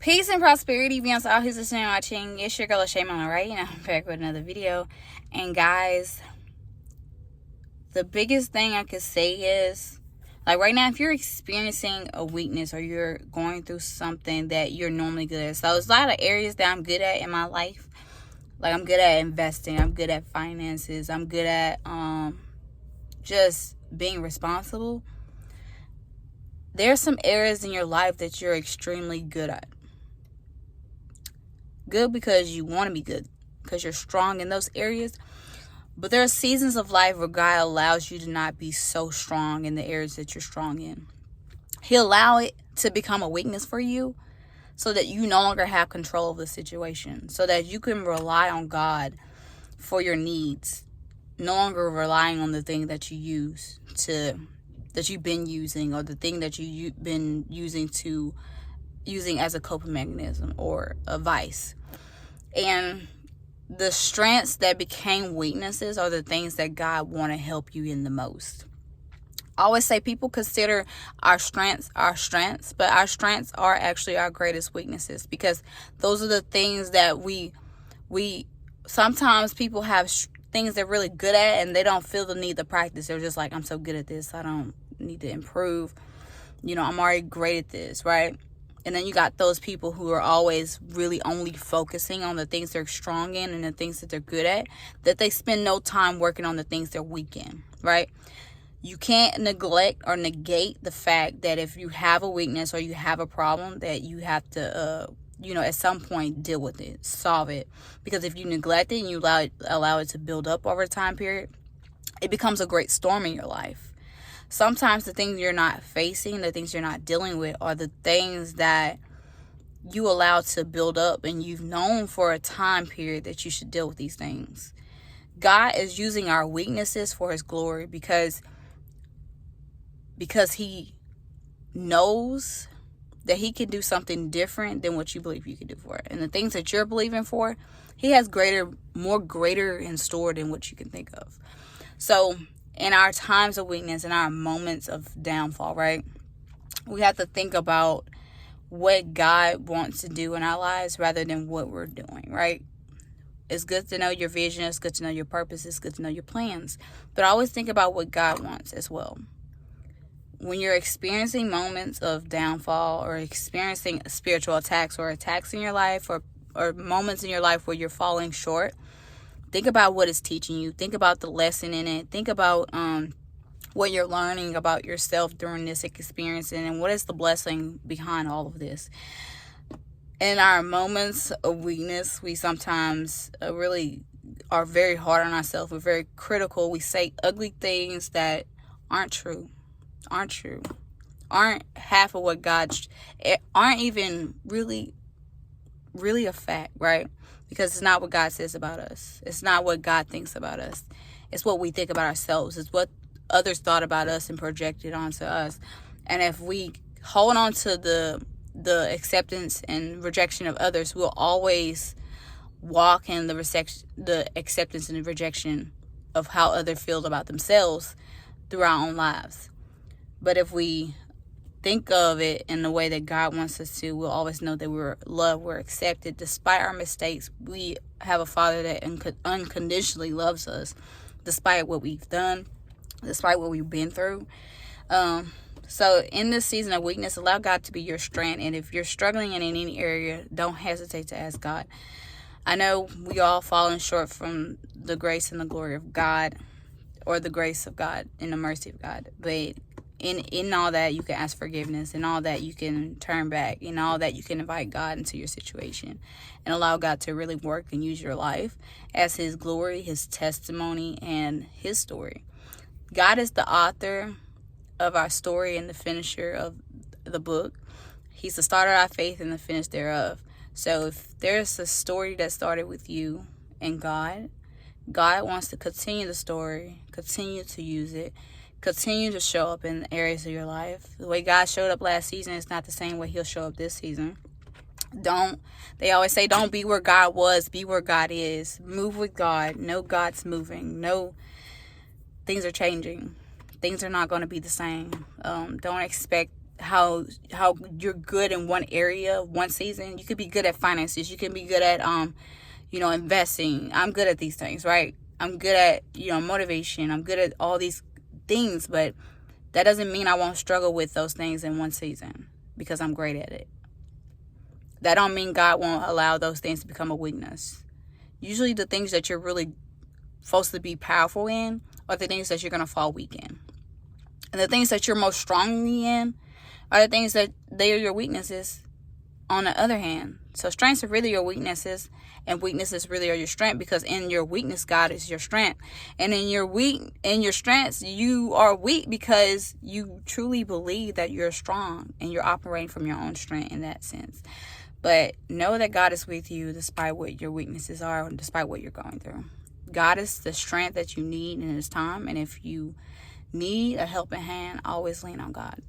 Peace and prosperity be unto all who's listening and watching. It's your girl, Shay Mama, right? And I'm back with another video. And guys, the biggest thing I could say is, like right now, if you're experiencing a weakness or you're going through something that you're normally good at. So there's a lot of areas that I'm good at in my life. Like I'm good at investing. I'm good at finances. I'm good at just being responsible. There's some areas in your life that you're extremely good at. Good because you want to be good, because you're strong in those areas. But there are seasons of life where God allows you to not be so strong in the areas that you're strong in. He'll allow it to become a weakness for you so that you no longer have control of the situation, so that you can rely on God for your needs, no longer relying on the thing that you that you've been using, or the thing that you've been using as a coping mechanism or a vice. And the strengths that became weaknesses are the things that God want to help you in the most. I always say people consider our strengths, but our strengths are actually our greatest weaknesses, because those are the things that we sometimes people have things they're really good at and they don't feel the need to practice. They're just like, I'm so good at this, I don't need to improve. I'm already great at this, right? And then you got those people who are always really only focusing on the things they're strong in and the things that they're good at, that they spend no time working on the things they're weak in, right? You can't neglect or negate the fact that if you have a weakness or you have a problem, that you have to, at some point deal with it, solve it. Because if you neglect it and you allow it to build up over a time period, it becomes a great storm in your life. Sometimes the things you're not facing, the things you're not dealing with, are the things that you allow to build up, and you've known for a time period that you should deal with these things. God is using our weaknesses for his glory, because he knows that he can do something different than what you believe you can do for it. And the things that you're believing for, he has more greater in store than what you can think of. So in our times of weakness, in our moments of downfall, right, we have to think about what God wants to do in our lives rather than what we're doing, right? It's good to know your vision. It's good to know your purpose. It's good to know your plans. But always think about what God wants as well. When you're experiencing moments of downfall, or experiencing spiritual attacks or attacks in your life, or moments in your life where you're falling short, think about what it's teaching you. Think about the lesson in it. Think about what you're learning about yourself during this experience, and what is the blessing behind all of this. In our moments of weakness, we sometimes really are very hard on ourselves. We're very critical. We say ugly things that aren't true, aren't half of what aren't even really a fact, right? Because it's not what God says about us. It's not what God thinks about us. It's what we think about ourselves. It's what others thought about us and projected onto us. And if we hold on to the acceptance and rejection of others, we'll always walk in the acceptance and the rejection of how others feel about themselves through our own lives. But if we think of it in the way that God wants us to, we'll always know that we're loved, we're accepted. Despite our mistakes, we have a Father that unconditionally loves us, despite what we've done, despite what we've been through. So in this season of weakness, allow God to be your strength. And if you're struggling in any area, don't hesitate to ask God. I know we all fallen short from the grace and the glory of God, or the grace of God and the mercy of God. But in all that, you can ask forgiveness. In all that, you can turn back. In all that, you can invite God into your situation and allow God to really work and use your life as his glory, his testimony, and his story. God is the author of our story and the finisher of the book. He's the starter of our faith and the finish thereof. So if there's a story that started with you and God wants to continue the story, continue to use it, continue to show up in areas of your life. The way God showed up last season is not the same way he'll show up this season. They always say, don't be where God was, be where God is. Move with God. Know God's moving. Know things are changing. Things are not going to be the same. Don't expect you're good in one area, one season. You could be good at finances. You can be good at investing. I'm good at these things, right? I'm good at motivation. I'm good at all these things, but that doesn't mean I won't struggle with those things in one season because I'm great at it. That don't mean God won't allow those things to become a weakness. Usually the things that you're really supposed to be powerful in are the things that you're going to fall weak in. And the things that you're most strongly in are the things that they are your weaknesses on the other hand. So strengths are really your weaknesses, and weaknesses really are your strength, because in your weakness, God is your strength. And in your strengths, you are weak because you truly believe that you're strong and you're operating from your own strength in that sense. But know that God is with you despite what your weaknesses are, and despite what you're going through. God is the strength that you need in this time. And if you need a helping hand, always lean on God.